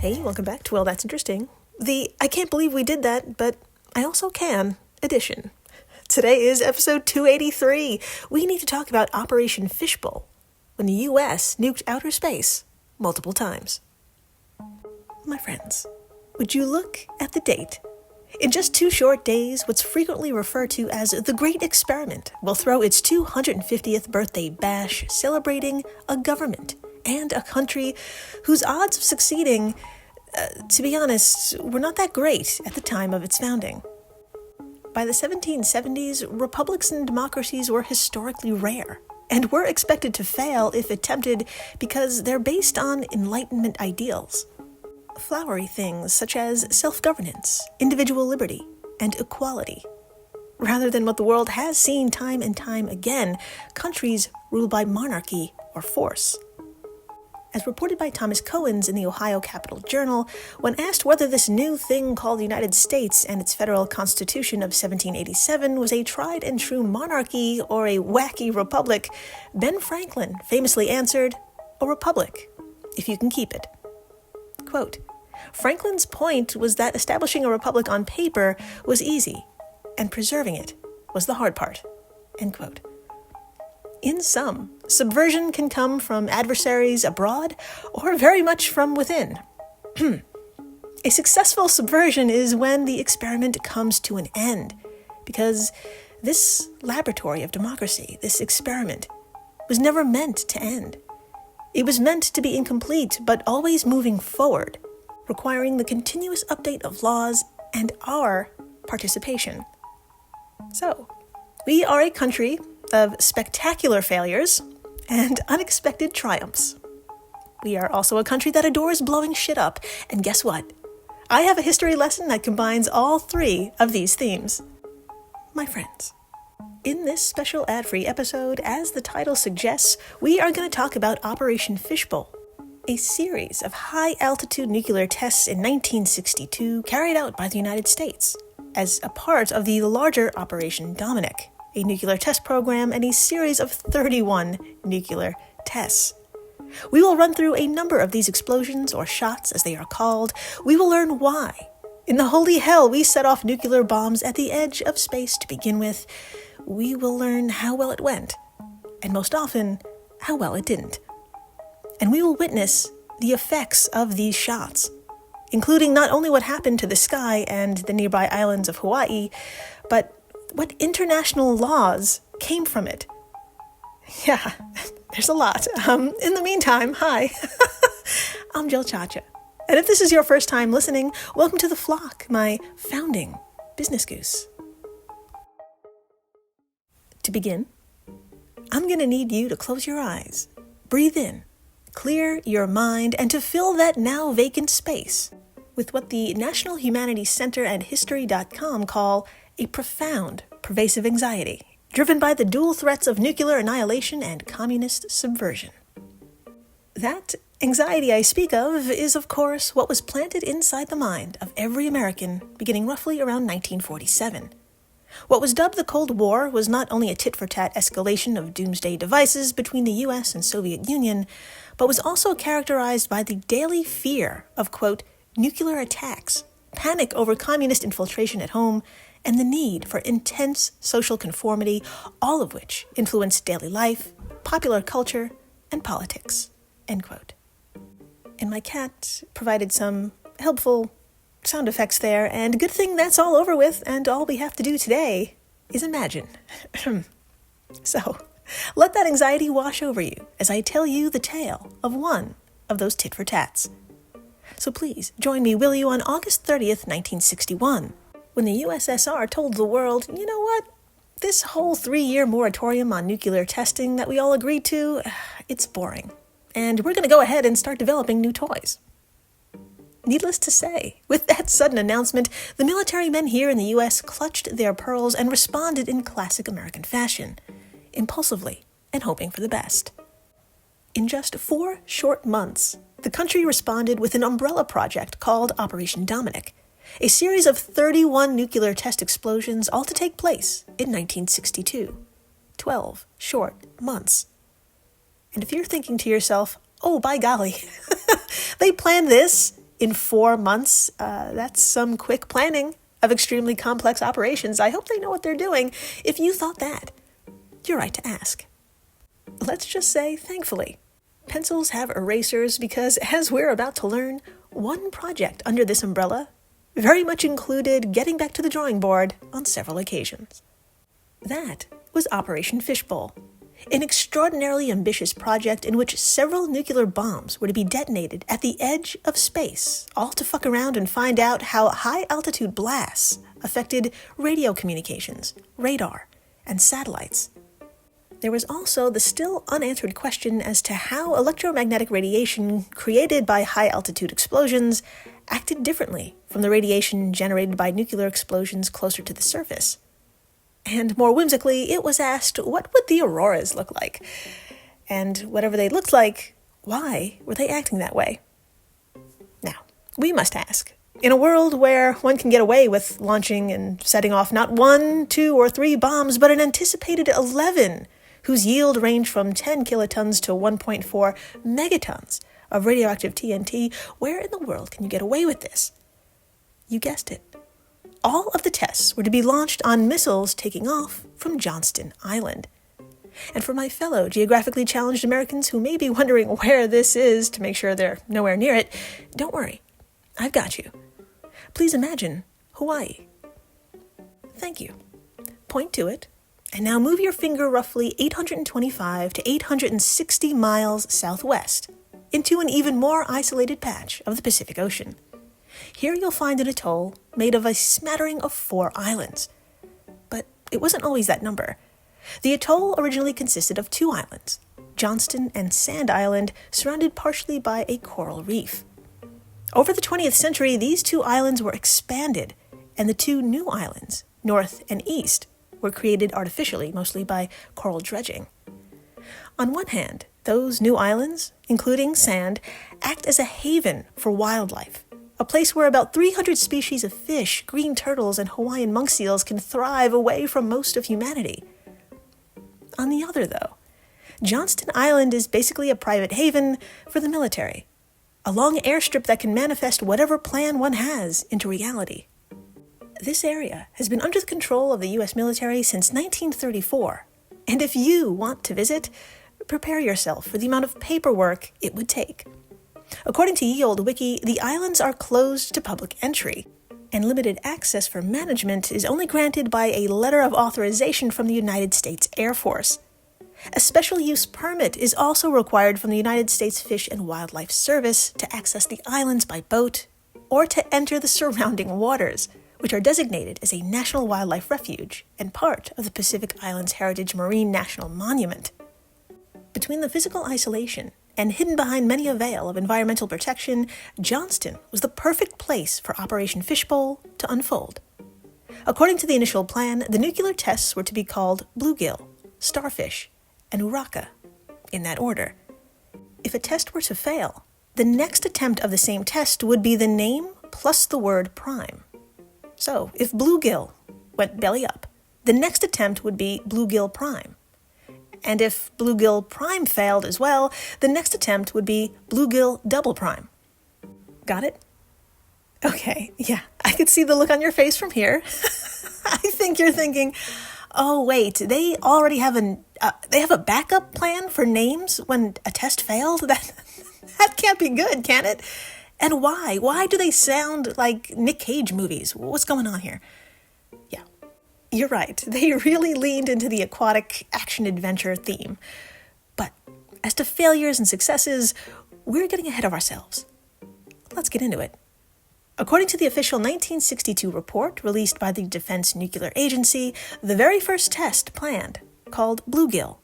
Hey, welcome back to Well, That's Interesting. The I can't believe we did that, but I also can edition. Today is episode 283. We need to talk about Operation Fishbowl, when the U.S. nuked outer space multiple times. My friends, would you look at the date? In just 2 short days, what's frequently referred to as the Great Experiment will throw its 250th birthday bash celebrating a government and a country whose odds of succeeding, to be honest, were not that great at the time of its founding. By the 1770s, republics and democracies were historically rare and were expected to fail if attempted because they're based on Enlightenment ideals. Flowery things such as self-governance, individual liberty, and equality. Rather than what the world has seen time and time again, countries ruled by monarchy or force. As reported by Thomas Cohens in the Ohio Capital Journal, when asked whether this new thing called the United States and its federal constitution of 1787 was a tried and true monarchy or a wacky republic, Ben Franklin famously answered, "A republic, if you can keep it." Quote, Franklin's point was that establishing a republic on paper was easy, and preserving it was the hard part. End quote. In sum, subversion can come from adversaries abroad or very much from within. A successful subversion is when the experiment comes to an end, because this laboratory of democracy, this experiment, was never meant to end. It was meant to be incomplete, but always moving forward, requiring the continuous update of laws and our participation. So, we are a country of spectacular failures and unexpected triumphs. We are also a country that adores blowing shit up, and guess what? I have a history lesson that combines all 3 of these themes. My friends, in this special ad-free episode, as the title suggests, we are going to talk about Operation Fishbowl, a series of high-altitude nuclear tests in 1962 carried out by the United States as a part of the larger Operation Dominic, a nuclear test program and a series of 31 nuclear tests. We will run through a number of these explosions, or shots as they are called. We will learn why, in the holy hell, we set off nuclear bombs at the edge of space to begin with. We will learn how well it went, and most often, how well it didn't. And we will witness the effects of these shots, including not only what happened to the sky and the nearby islands of Hawaii, but what international laws came from it. Yeah, there's a lot. In the meantime, hi, I'm Jill Chacha. And if this is your first time listening, welcome to the flock, my founding business goose. To begin, I'm going to need you to close your eyes, breathe in, clear your mind, and to fill that now vacant space with what the National Humanities Center and History.com call a profound, pervasive anxiety, driven by the dual threats of nuclear annihilation and communist subversion. That anxiety I speak of is, of course, what was planted inside the mind of every American beginning roughly around 1947. What was dubbed the Cold War was not only a tit-for-tat escalation of doomsday devices between the U.S. and Soviet Union, but was also characterized by the daily fear of, quote, nuclear attacks, panic over communist infiltration at home, and the need for intense social conformity, all of which influenced daily life, popular culture, and politics, end quote. And my cat provided some helpful sound effects there, and good thing that's all over with, and all we have to do today is imagine. So, let that anxiety wash over you as I tell you the tale of one of those tit-for-tats. So please, join me, will you, on August 30th, 1961, when the USSR told the world, you know what, this whole 3-year moratorium on nuclear testing that we all agreed to, it's boring, and we're going to go ahead and start developing new toys. Needless to say, with that sudden announcement, the military men here in the U.S. clutched their pearls and responded in classic American fashion, impulsively and hoping for the best. In just 4 short months, the country responded with an umbrella project called Operation Dominic, a series of 31 nuclear test explosions, all to take place in 1962. 12 short months. And if you're thinking to yourself, oh, by golly, they planned this in 4 months. That's some quick planning of extremely complex operations. I hope they know what they're doing. If you thought that, you're right to ask. Let's just say, thankfully, pencils have erasers because, as we're about to learn, one project under this umbrella very much included getting back to the drawing board on several occasions. That was Operation Fishbowl, an extraordinarily ambitious project in which several nuclear bombs were to be detonated at the edge of space, all to fuck around and find out how high-altitude blasts affected radio communications, radar, and satellites. There was also the still unanswered question as to how electromagnetic radiation created by high-altitude explosions acted differently from the radiation generated by nuclear explosions closer to the surface. And more whimsically, it was asked, what would the auroras look like? And whatever they looked like, why were they acting that way? Now, we must ask, in a world where one can get away with launching and setting off not 1, 2, or 3 bombs, but an anticipated 11, whose yield ranged from 10 kilotons to 1.4 megatons of radioactive TNT, where in the world can you get away with this? You guessed it. All of the tests were to be launched on missiles taking off from Johnston Island. And for my fellow geographically challenged Americans who may be wondering where this is to make sure they're nowhere near it, don't worry, I've got you. Please imagine Hawaii. Thank you. Point to it, and now move your finger roughly 825 to 860 miles southwest into an even more isolated patch of the Pacific Ocean. Here you'll find an atoll made of a smattering of 4 islands. But it wasn't always that number. The atoll originally consisted of 2 islands, Johnston and Sand Island, surrounded partially by a coral reef. Over the 20th century, these 2 islands were expanded, and the 2 new islands, North and East, were created artificially, mostly by coral dredging. On one hand, those new islands, including Sand, act as a haven for wildlife, a place where about 300 species of fish, green turtles, and Hawaiian monk seals can thrive away from most of humanity. On the other, though, Johnston Island is basically a private haven for the military, a long airstrip that can manifest whatever plan one has into reality. This area has been under the control of the U.S. military since 1934, and if you want to visit, prepare yourself for the amount of paperwork it would take. According to Ye Olde Wiki, the islands are closed to public entry, and limited access for management is only granted by a letter of authorization from the United States Air Force. A special use permit is also required from the United States Fish and Wildlife Service to access the islands by boat or to enter the surrounding waters, which are designated as a National Wildlife Refuge and part of the Pacific Islands Heritage Marine National Monument. Between the physical isolation and hidden behind many a veil of environmental protection, Johnston was the perfect place for Operation Fishbowl to unfold. According to the initial plan, the nuclear tests were to be called Bluegill, Starfish, and Uraka, in that order. If a test were to fail, the next attempt of the same test would be the name plus the word prime. So, if Bluegill went belly up, the next attempt would be Bluegill Prime. And if Bluegill Prime failed as well, the next attempt would be Bluegill Double Prime. Got it? Okay, yeah, I could see the look on your face from here. I think you're thinking, oh wait, they already have a backup plan for names when a test failed? That can't be good, can it? And why? Why do they sound like Nick Cage movies? What's going on here? Yeah. You're right, they really leaned into the aquatic action-adventure theme. But as to failures and successes, we're getting ahead of ourselves. Let's get into it. According to the official 1962 report released by the Defense Nuclear Agency, the very first test planned, called Bluegill,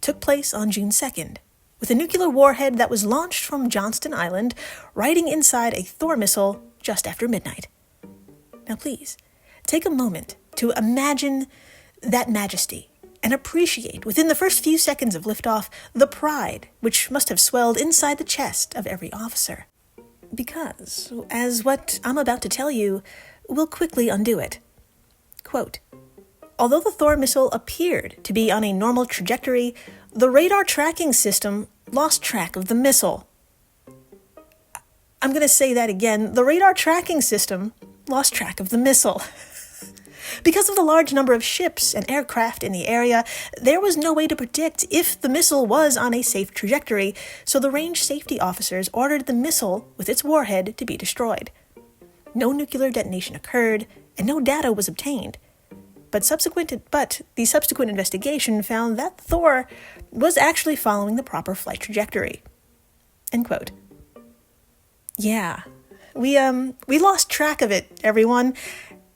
took place on June 2nd, with a nuclear warhead that was launched from Johnston Island, riding inside a Thor missile just after midnight. Now please, take a moment to imagine that majesty and appreciate, within the first few seconds of liftoff, the pride which must have swelled inside the chest of every officer. Because, as what I'm about to tell you will quickly undo it. Quote, although the Thor missile appeared to be on a normal trajectory, the radar tracking system lost track of the missile. I'm going to say that again. The radar tracking system lost track of the missile. Because of the large number of ships and aircraft in the area, there was no way to predict if the missile was on a safe trajectory, so the range safety officers ordered the missile with its warhead to be destroyed. No nuclear detonation occurred, and no data was obtained. But the subsequent investigation found that Thor was actually following the proper flight trajectory. End quote. Yeah, we lost track of it, everyone.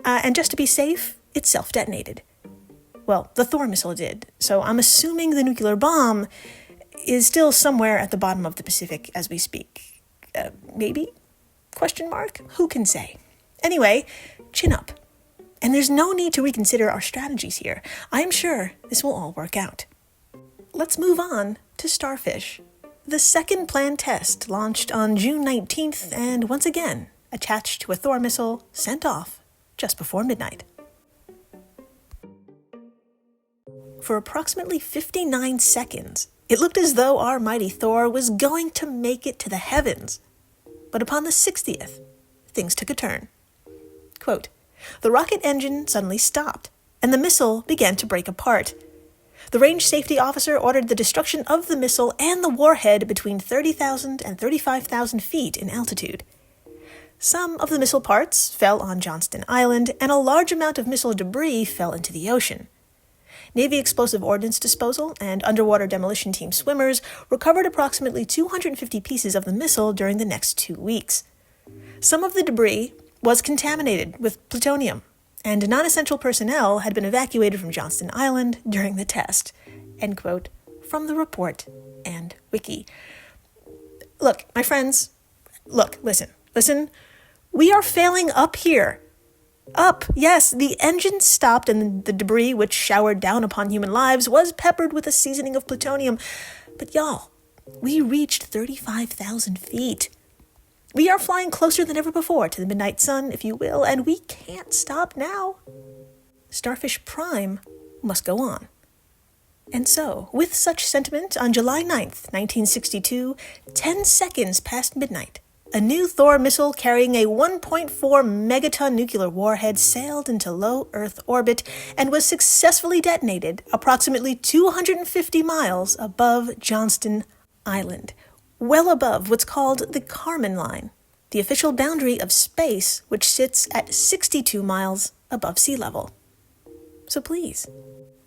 And just to be safe, it self-detonated. Well, the Thor missile did, so I'm assuming the nuclear bomb is still somewhere at the bottom of the Pacific as we speak. Maybe? Question mark? Who can say? Anyway, chin up. And there's no need to reconsider our strategies here. I am sure this will all work out. Let's move on to Starfish. The second planned test launched on June 19th and once again attached to a Thor missile sent off just before midnight. For approximately 59 seconds, it looked as though our mighty Thor was going to make it to the heavens. But upon the 60th, things took a turn. Quote, the rocket engine suddenly stopped, and the missile began to break apart. The range safety officer ordered the destruction of the missile and the warhead between 30,000 and 35,000 feet in altitude. Some of the missile parts fell on Johnston Island, and a large amount of missile debris fell into the ocean. Navy Explosive Ordnance Disposal and underwater demolition team swimmers recovered approximately 250 pieces of the missile during the next 2 weeks. Some of the debris was contaminated with plutonium, and non-essential personnel had been evacuated from Johnston Island during the test. End quote, from the report and wiki. Look, my friends, listen. We are failing up here. Up, yes, the engine stopped and the debris which showered down upon human lives was peppered with a seasoning of plutonium. But y'all, we reached 35,000 feet. We are flying closer than ever before to the midnight sun, if you will, and we can't stop now. Starfish Prime must go on. And so, with such sentiment, on July 9th, 1962, 10 seconds past midnight, a new Thor missile carrying a 1.4 megaton nuclear warhead sailed into low Earth orbit and was successfully detonated approximately 250 miles above Johnston Island, well above what's called the Kármán line, the official boundary of space which sits at 62 miles above sea level. So please,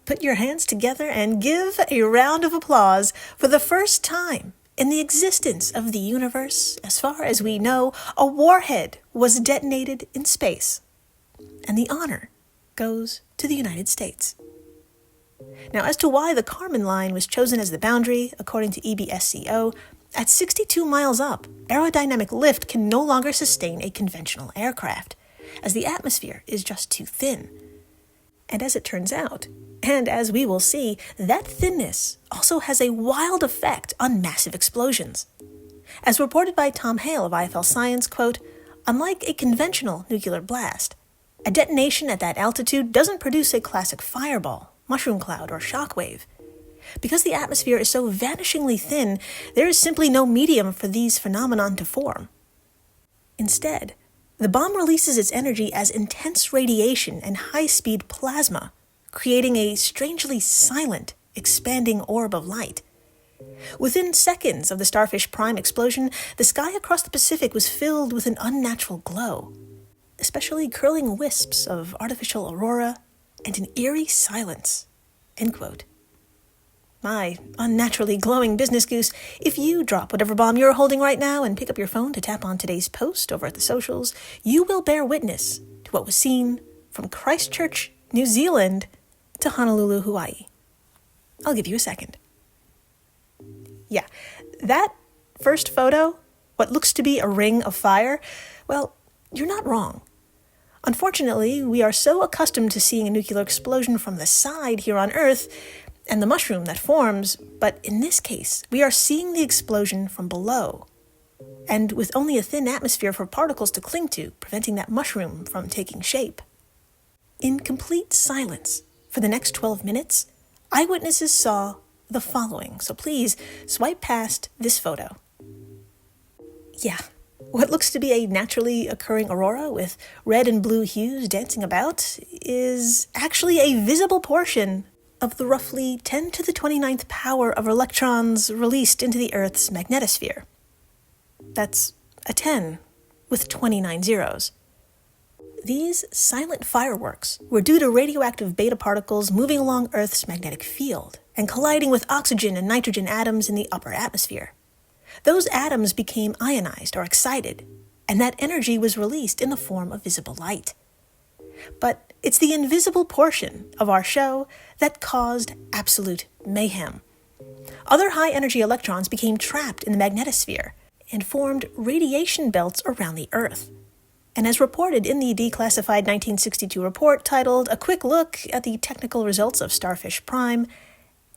put your hands together and give a round of applause for the first time in the existence of the universe, as far as we know, a warhead was detonated in space. And the honor goes to the United States. Now, as to why the Kármán line was chosen as the boundary, according to EBSCO, at 62 miles up, aerodynamic lift can no longer sustain a conventional aircraft, as the atmosphere is just too thin. And as it turns out, and as we will see, that thinness also has a wild effect on massive explosions. As reported by Tom Hale of IFL Science, quote, unlike a conventional nuclear blast, a detonation at that altitude doesn't produce a classic fireball, mushroom cloud, or shockwave. Because the atmosphere is so vanishingly thin, there is simply no medium for these phenomena to form. Instead, the bomb releases its energy as intense radiation and high-speed plasma, creating a strangely silent, expanding orb of light. Within seconds of the Starfish Prime explosion, the sky across the Pacific was filled with an unnatural glow, especially curling wisps of artificial aurora and an eerie silence. End quote. My unnaturally glowing business goose, if you drop whatever bomb you're holding right now and pick up your phone to tap on today's post over at the socials, you will bear witness to what was seen from Christchurch, New Zealand, to Honolulu, Hawaii. I'll give you a second. Yeah, that first photo, what looks to be a ring of fire, well, you're not wrong. Unfortunately, we are so accustomed to seeing a nuclear explosion from the side here on Earth, and the mushroom that forms, but in this case, we are seeing the explosion from below, and with only a thin atmosphere for particles to cling to, preventing that mushroom from taking shape. In complete silence, for the next 12 minutes, eyewitnesses saw the following, so please swipe past this photo. Yeah, What looks to be a naturally occurring aurora with red and blue hues dancing about is actually a visible portion of the roughly 10 to the 29th power of electrons released into the Earth's magnetosphere. That's a 10 with 29 zeros. These silent fireworks were due to radioactive beta particles moving along Earth's magnetic field and colliding with oxygen and nitrogen atoms in the upper atmosphere. Those atoms became ionized or excited, and that energy was released in the form of visible light. But it's the invisible portion of our show that caused absolute mayhem. Other high-energy electrons became trapped in the magnetosphere and formed radiation belts around the Earth. And as reported in the declassified 1962 report titled A Quick Look at the Technical Results of Starfish Prime,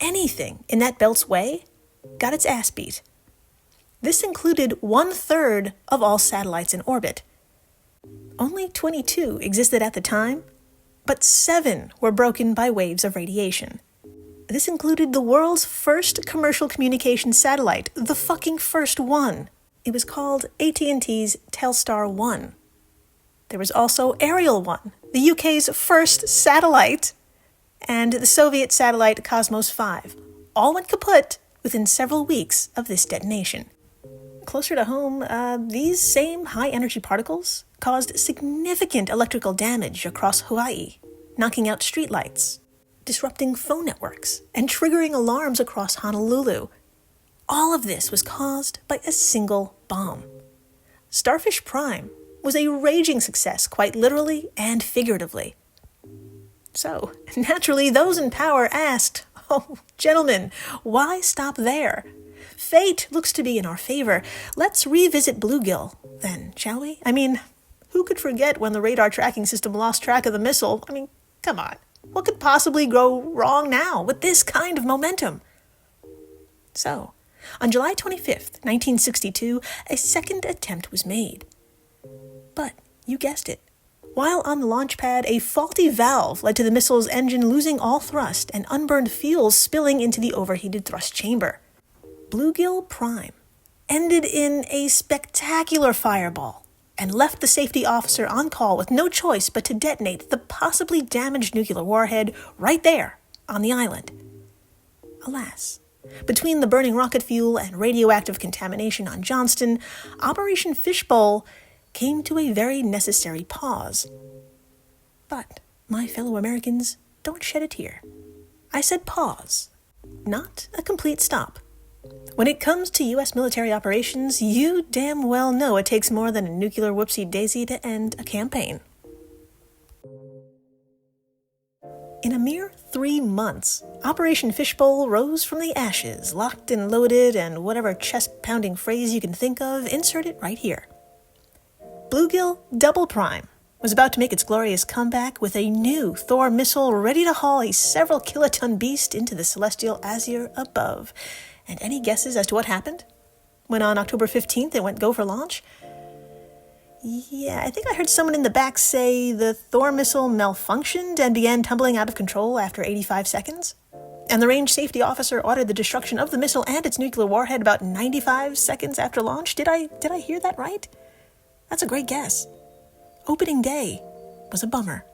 anything in that belt's way got its ass beat. This included 1/3 of all satellites in orbit. Only 22 existed at the time, but 7 were broken by waves of radiation. This included the world's first commercial communications satellite, the fucking first one. It was called AT&T's Telstar 1. There was also Ariel 1, the UK's first satellite, and the Soviet satellite Cosmos 5. All went kaput within several weeks of this detonation. Closer to home, these same high-energy particles caused significant electrical damage across Hawaii, knocking out streetlights, disrupting phone networks, and triggering alarms across Honolulu. All of this was caused by a single bomb. Starfish Prime was a raging success, quite literally and figuratively. So, naturally, those in power asked, "Oh, gentlemen, why stop there? Fate looks to be in our favor. Let's revisit Bluegill, then, shall we? I mean, who could forget when the radar tracking system lost track of the missile? I mean, come on. What could possibly go wrong now with this kind of momentum?" So, on July 25th, 1962, a second attempt was made. But, you guessed it, while on the launch pad, a faulty valve led to the missile's engine losing all thrust and unburned fuel spilling into the overheated thrust chamber. Bluegill Prime ended in a spectacular fireball and left the safety officer on call with no choice but to detonate the possibly damaged nuclear warhead right there on the island. Alas, between the burning rocket fuel and radioactive contamination on Johnston, Operation Fishbowl came to a very necessary pause. But, my fellow Americans, don't shed a tear. I said pause, not a complete stop. When it comes to U.S. military operations, you damn well know it takes more than a nuclear whoopsie-daisy to end a campaign. In a mere 3 months, Operation Fishbowl rose from the ashes, locked and loaded, and whatever chest-pounding phrase you can think of, insert it right here. Bluegill Double Prime was about to make its glorious comeback with a new Thor missile ready to haul a several kiloton beast into the celestial azure above. And any guesses as to what happened when on October 15th it went go for launch? Yeah, I think I heard someone in the back say the Thor missile malfunctioned and began tumbling out of control after 85 seconds. And the range safety officer ordered the destruction of the missile and its nuclear warhead about 95 seconds after launch. Did I hear that right? That's a great guess. Opening day was a bummer.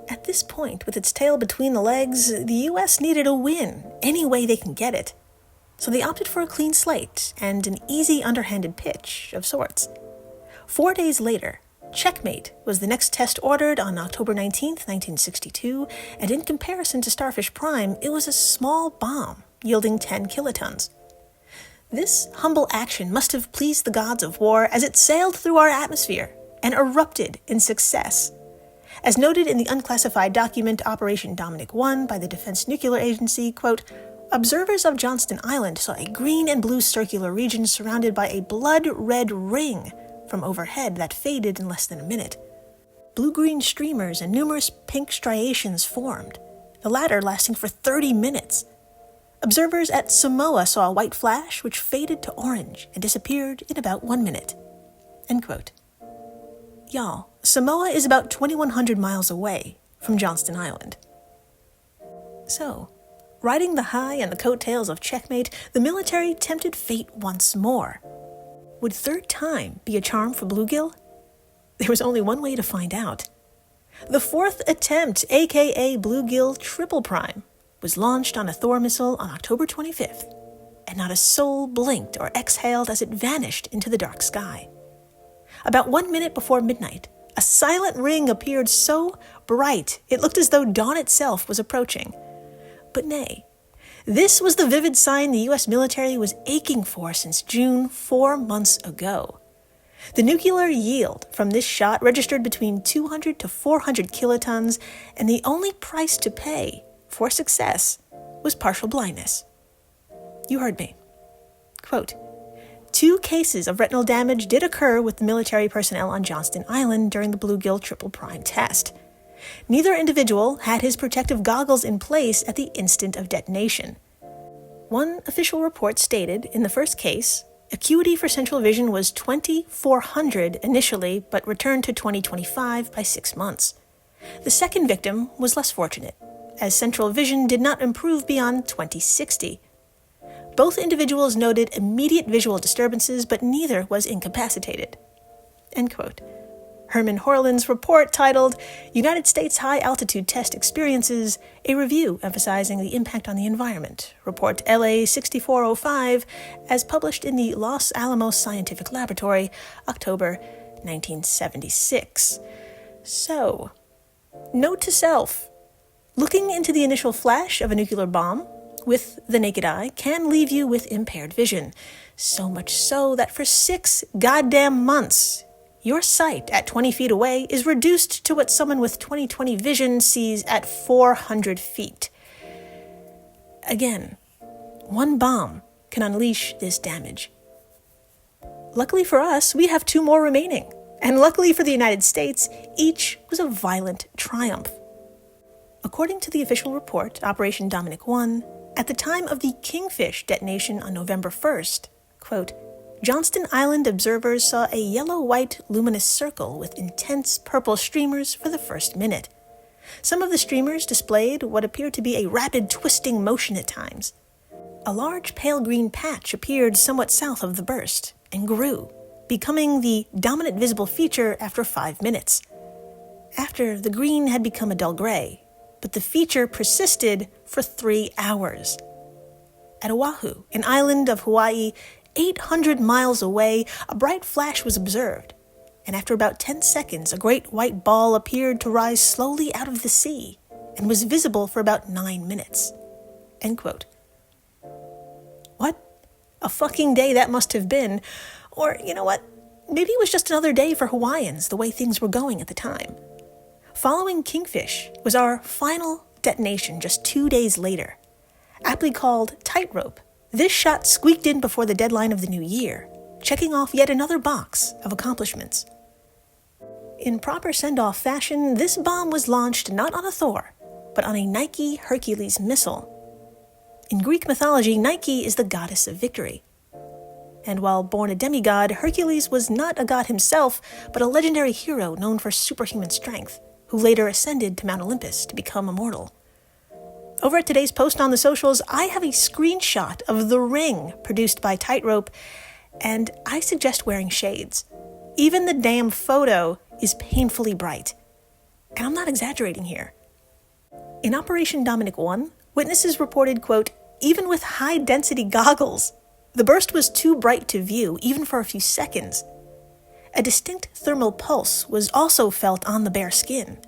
At this point, with its tail between the legs, the U.S. needed a win any way they can get it. So they opted for a clean slate and an easy underhanded pitch of sorts. 4 days later, Checkmate was the next test ordered on October 19th, 1962, and in comparison to Starfish Prime, it was a small bomb, yielding 10 kilotons. This humble action must have pleased the gods of war as it sailed through our atmosphere and erupted in success. As noted in the unclassified document Operation Dominic 1 by the Defense Nuclear Agency, quote, observers of Johnston Island saw a green and blue circular region surrounded by a blood-red ring from overhead that faded in less than a minute. Blue-green streamers and numerous pink striations formed, the latter lasting for 30 minutes. Observers at Samoa saw a white flash which faded to orange and disappeared in about 1 minute. End quote. Y'all, Samoa is about 2,100 miles away from Johnston Island. So, riding the high and the coattails of Checkmate, the military tempted fate once more. Would third time be a charm for bluegill? There was only one way to find out. The fourth attempt, aka Bluegill Triple Prime, was launched on a Thor missile on October 25th, and not a soul blinked or exhaled as it vanished into the dark sky. About 1 minute before midnight, a silent ring appeared so bright it looked as though dawn itself was approaching. But nay, this was the vivid sign the U.S. military was aching for since June 4 months ago. The nuclear yield from this shot registered between 200 to 400 kilotons, and the only price to pay for success was partial blindness. You heard me. Quote, 2 cases of retinal damage did occur with the military personnel on Johnston Island during the Bluegill Triple Prime test. Neither individual had his protective goggles in place at the instant of detonation. One official report stated, in the first case, acuity for central vision was 2400 initially, but returned to 2025 by 6 months. The second victim was less fortunate, as central vision did not improve beyond 2060. Both individuals noted immediate visual disturbances, but neither was incapacitated. End quote. Herman Horland's report titled United States High Altitude Test Experiences, a review emphasizing the impact on the environment, report LA 6405, as published in the Los Alamos Scientific Laboratory, October 1976. So, note to self, looking into the initial flash of a nuclear bomb with the naked eye can leave you with impaired vision, so much so that for 6 goddamn months, your sight at 20 feet away is reduced to what someone with 20/20 vision sees at 400 feet. Again, one bomb can unleash this damage. Luckily for us, we have 2 more remaining, and luckily for the United States, each was a violent triumph. According to the official report, Operation Dominic 1, at the time of the Kingfish detonation on November 1st, quote, Johnston Island observers saw a yellow-white luminous circle with intense purple streamers for the first minute. Some of the streamers displayed what appeared to be a rapid twisting motion at times. A large pale green patch appeared somewhat south of the burst and grew, becoming the dominant visible feature after 5 minutes. After, the green had become a dull gray, but the feature persisted for 3 hours. At Oahu, an island of Hawaii 800 miles away, a bright flash was observed, and after about 10 seconds, a great white ball appeared to rise slowly out of the sea and was visible for about 9 minutes. End quote. What a fucking day that must have been. Or, you know what? Maybe it was just another day for Hawaiians, the way things were going at the time. Following Kingfish was our final detonation just 2 days later. Aptly called Tightrope, this shot squeaked in before the deadline of the new year, checking off yet another box of accomplishments. In proper send-off fashion, this bomb was launched not on a Thor, but on a Nike Hercules missile. In Greek mythology, Nike is the goddess of victory. And while born a demigod, Hercules was not a god himself, but a legendary hero known for superhuman strength, who later ascended to Mount Olympus to become immortal. Over at today's post on the socials, I have a screenshot of the ring produced by Tightrope, and I suggest wearing shades. Even the damn photo is painfully bright. And I'm not exaggerating here. In Operation Dominic 1, witnesses reported, quote, even with high-density goggles, the burst was too bright to view, even for a few seconds. A distinct thermal pulse was also felt on the bare skin.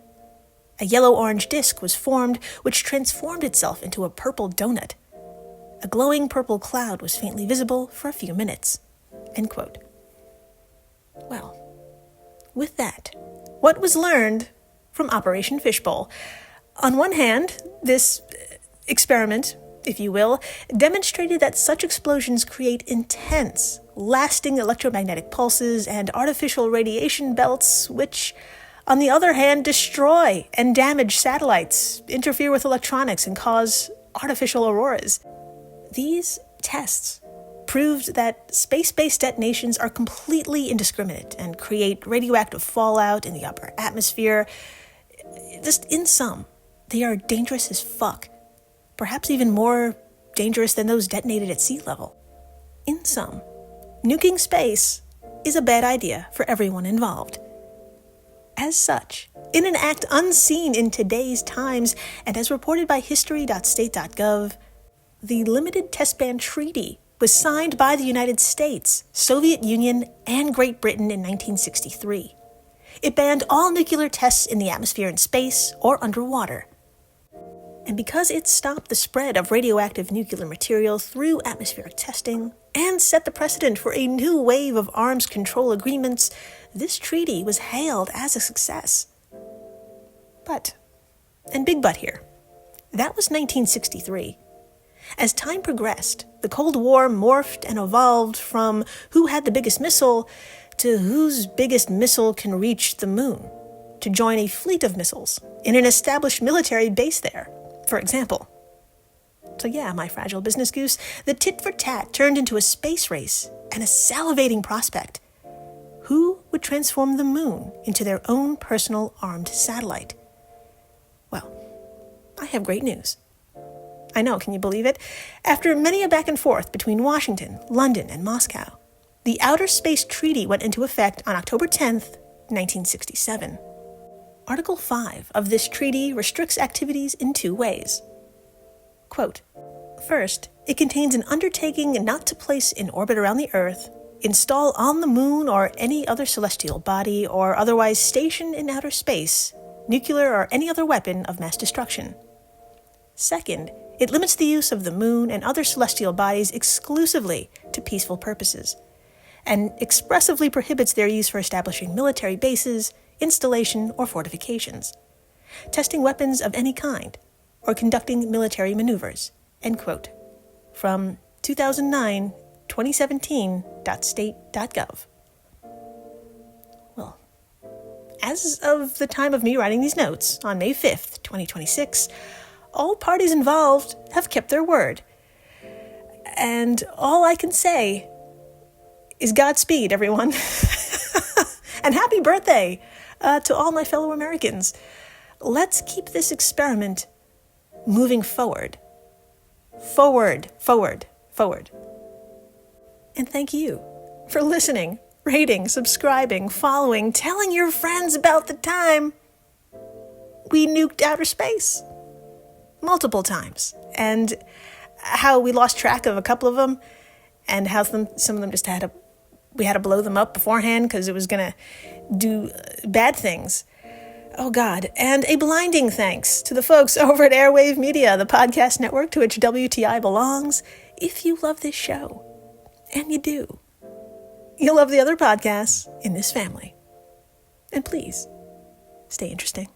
A yellow-orange disc was formed, which transformed itself into a purple donut. A glowing purple cloud was faintly visible for a few minutes. End quote. Well, with that, what was learned from Operation Fishbowl? On one hand, this experiment, if you will, demonstrated that such explosions create intense, lasting electromagnetic pulses and artificial radiation belts, which, on the other hand, destroy and damage satellites, interfere with electronics, and cause artificial auroras. These tests proved that space-based detonations are completely indiscriminate and create radioactive fallout in the upper atmosphere. Just in sum, they are dangerous as fuck, perhaps even more dangerous than those detonated at sea level. In sum, nuking space is a bad idea for everyone involved. As such, in an act unseen in today's times, and as reported by history.state.gov, the Limited Test Ban Treaty was signed by the United States, Soviet Union, and Great Britain in 1963. It banned all nuclear tests in the atmosphere and space or underwater. And because it stopped the spread of radioactive nuclear material through atmospheric testing and set the precedent for a new wave of arms control agreements, this treaty was hailed as a success. But, and big but here, that was 1963. As time progressed, the Cold War morphed and evolved from who had the biggest missile to whose biggest missile can reach the moon, to join a fleet of missiles in an established military base there, for example. So yeah, my fragile business goose, the tit-for-tat turned into a space race and a salivating prospect. Who would transform the moon into their own personal armed satellite? Well, I have great news. I know, can you believe it? After many a back and forth between Washington, London, and Moscow, the Outer Space Treaty went into effect on October 10th, 1967. Article 5 of this treaty restricts activities in two ways. Quote, first, it contains an undertaking not to place in orbit around the Earth, install on the moon or any other celestial body, or otherwise station in outer space, nuclear or any other weapon of mass destruction. Second, it limits the use of the moon and other celestial bodies exclusively to peaceful purposes, and expressly prohibits their use for establishing military bases, installation, or fortifications, testing weapons of any kind, or conducting military maneuvers. End quote. From 2009, 2017.state.gov. Well, as of the time of me writing these notes, on May 5th, 2026, all parties involved have kept their word. And all I can say is Godspeed, everyone. And happy birthday to all my fellow Americans. Let's keep this experiment moving forward. Forward, forward, forward. And thank you for listening, rating, subscribing, following, telling your friends about the time we nuked outer space. Multiple times. And how we lost track of a couple of them, and how some of them just we had to blow them up beforehand because it was going to do bad things. Oh, God. And a blinding thanks to the folks over at Airwave Media, the podcast network to which WTI belongs. If you love this show, and you do, you'll love the other podcasts in this family. And please, stay interesting.